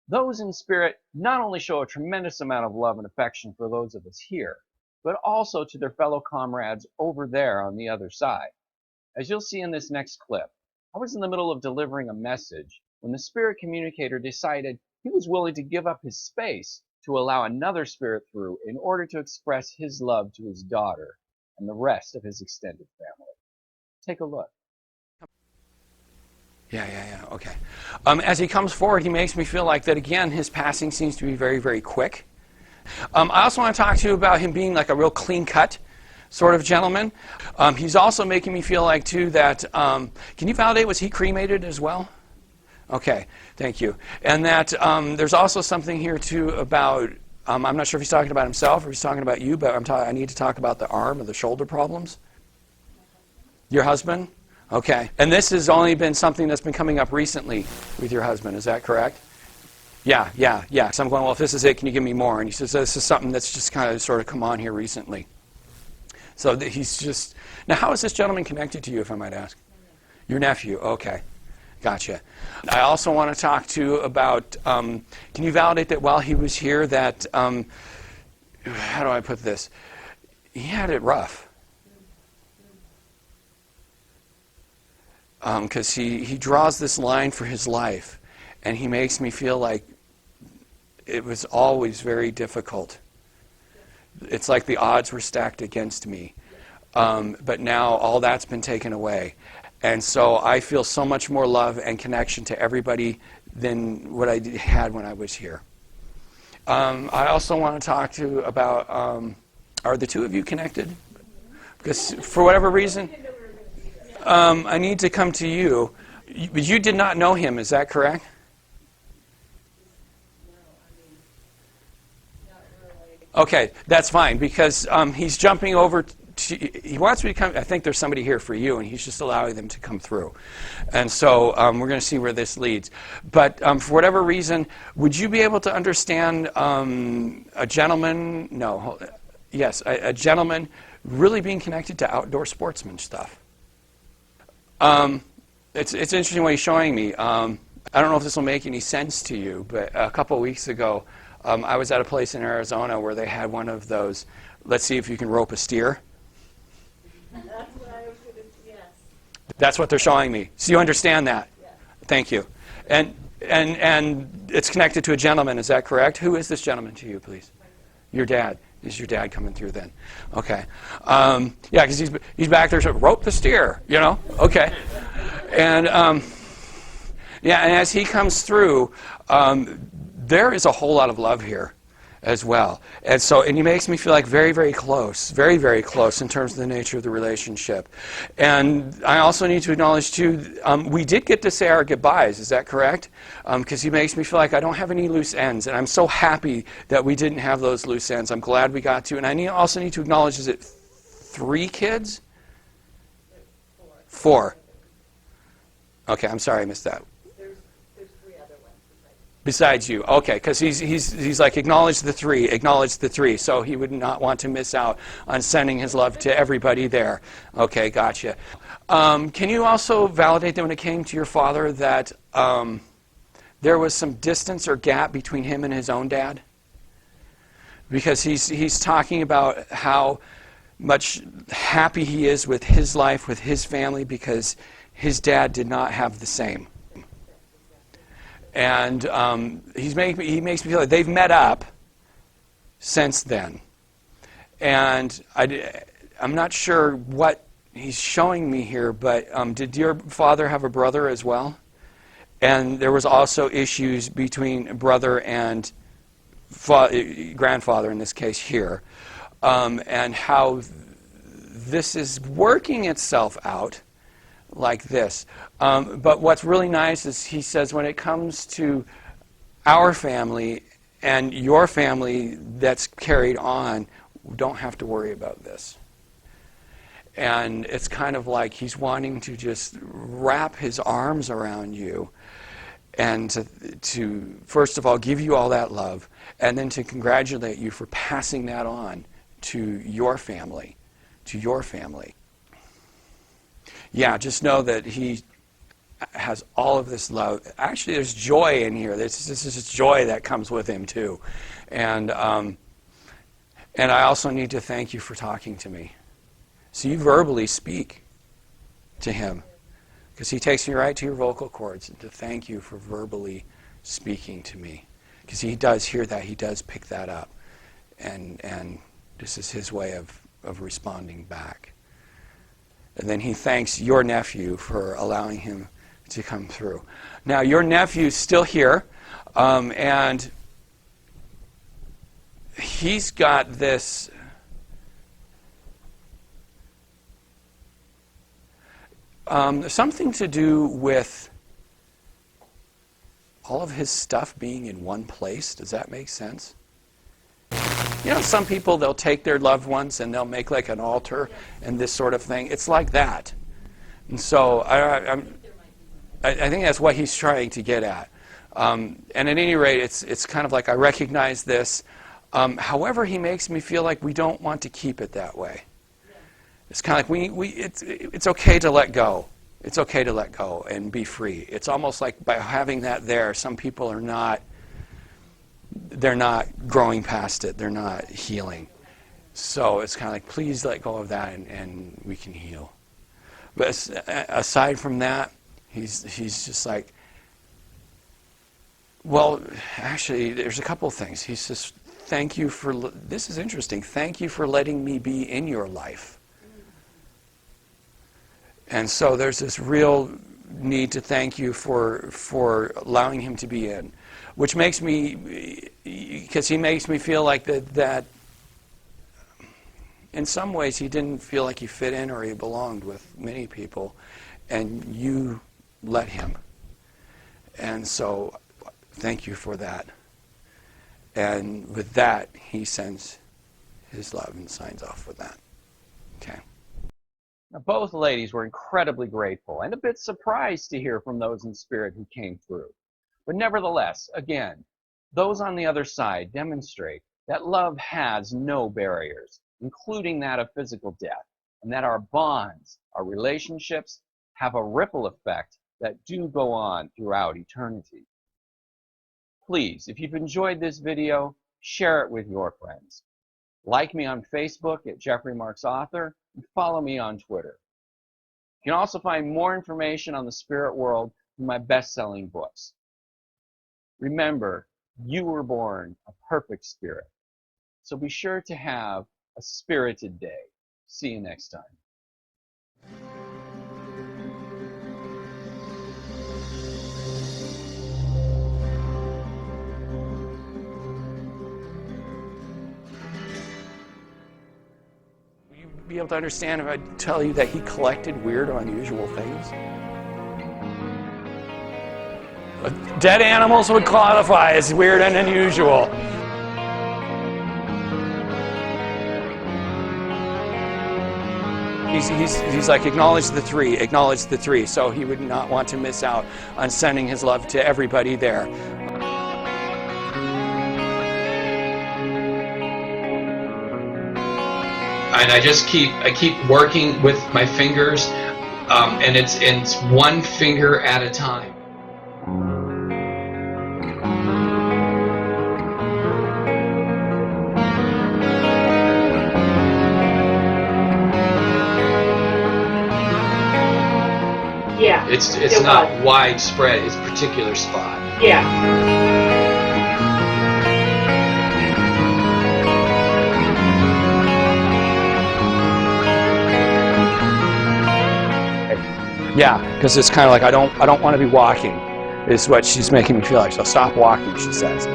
Those in spirit not only show a tremendous amount of love and affection for those of us here, but also to their fellow comrades over there on the other side. As you'll see in this next clip, I was in the middle of delivering a message when the spirit communicator decided he was willing to give up his space to allow another spirit through in order to express his love to his daughter and the rest of his extended family. Take a look. Yeah, okay. As he comes forward, he makes me feel like that, again, his passing seems to be very, very quick. I also want to talk to you about him being like a real clean-cut sort of gentleman. He's also making me feel like, too, that, can you validate, was he cremated as well? Okay, thank you. And that there's also something here, too, about, I'm not sure if he's talking about himself or he's talking about you, but I need to talk about the arm or the shoulder problems. Your husband? Okay. And this has only been something that's been coming up recently with your husband, is that correct? Yeah. So I'm going, well, if this is it, can you give me more? And he says, this is something that's just kind of sort of come on here recently. So he's just... Now, how is this gentleman connected to you, if I might ask? Your nephew. Okay. Gotcha. I also want to talk to you about, can you validate that while he was here that, how do I put this? He had it rough. Because he draws this line for his life, and he makes me feel like it was always very difficult. It's like the odds were stacked against me. But now all that's been taken away. And so I feel so much more love and connection to everybody than what I had when I was here. I also want to talk to you about, are the two of you connected? Because for whatever reason... I need to come to you. You did not know him, is that correct? Okay, that's fine, because he's jumping over he wants me to come. I think there's somebody here for you, and he's just allowing them to come through. And so we're going to see where this leads. But for whatever reason, would you be able to understand a gentleman, a gentleman really being connected to outdoor sportsman stuff? It's interesting what he's showing me. I don't know if this will make any sense to you, but a couple of weeks ago, I was at a place in Arizona where they had one of those, let's see if you can rope a steer. That's what I was going to, yes. That's what they're showing me. So you understand that? Yeah. Thank you. And it's connected to a gentleman, is that correct? Who is this gentleman to you, please? Your dad. Is your dad coming through then? Okay. Yeah, because he's back there, so rope the steer, Okay. And yeah, and as he comes through, there is a whole lot of love here as well. And he makes me feel like very, very close in terms of the nature of the relationship. And I also need to acknowledge, too, we did get to say our goodbyes, is that correct? Because he makes me feel like I don't have any loose ends, and I'm so happy that we didn't have those loose ends. I'm glad we got to. And I also need to acknowledge, is it 3 kids? 4. Okay, I'm sorry I missed that. There's 3 other ones Besides you, okay, because he's like, acknowledge the 3. So he would not want to miss out on sending his love to everybody there. Okay, gotcha. Can you also validate that when it came to your father that there was some distance or gap between him and his own dad? Because he's talking about how much happy he is with his life, with his family, because his dad did not have the same. And he makes me feel like they've met up since then. And I'm not sure what he's showing me here, but did your father have a brother as well? And there was also issues between brother and grandfather, in this case here, and how this is working itself out like this. But what's really nice is he says when it comes to our family and your family that's carried on, we don't have to worry about this. And it's kind of like he's wanting to just wrap his arms around you and to first of all give you all that love, and then to congratulate you for passing that on to your family. Yeah, just know that he has all of this love. Actually, there's joy in here. This is joy that comes with him too. And I also need to thank you for talking to me. So you verbally speak to him, because he takes me right to your vocal cords, and to thank you for verbally speaking to me. Because he does hear that, he does pick that up. And this is his way of responding back. And then he thanks your nephew for allowing him to come through. Now, your nephew's still here, and he's got this something to do with all of his stuff being in one place. Does that make sense? You know, some people, they'll take their loved ones and they'll make like an altar and this sort of thing. It's like that. And so I think that's what he's trying to get at. And at any rate, it's kind of like I recognize this. However, he makes me feel like we don't want to keep it that way. It's kind of like it's okay to let go. It's okay to let go and be free. It's almost like by having that there, some people are not, they're not growing past it. They're not healing. So it's kind of like, please let go of that and we can heal. But aside from that, he's just like, well, actually, there's a couple of things. He says, thank you for, this is interesting, thank you for letting me be in your life. And so there's this real need to thank you for allowing him to be in, which makes me, because he makes me feel like that in some ways he didn't feel like he fit in or he belonged with many people, and you let him. And so thank you for that. And with that, he sends his love and signs off with that. Okay. Now, both ladies were incredibly grateful and a bit surprised to hear from those in spirit who came through. But nevertheless, again, those on the other side demonstrate that love has no barriers, including that of physical death, and that our bonds, our relationships, have a ripple effect that do go on throughout eternity. Please, if you've enjoyed this video, share it with your friends. Like me on Facebook at Jeffrey Marks Author, and follow me on Twitter. You can also find more information on the spirit world in my best-selling books. Remember, you were born a perfect spirit. So be sure to have a spirited day. See you next time. Be able to understand if I tell you that he collected weird or unusual things? Dead animals would qualify as weird and unusual. He's like, acknowledge the three. So he would not want to miss out on sending his love to everybody there. And I keep working with my fingers, and it's one finger at a time. Yeah. It's not widespread. It's a particular spot. Yeah. Yeah, because it's kind of like I don't want to be walking, is what she's making me feel like. So stop walking, she says.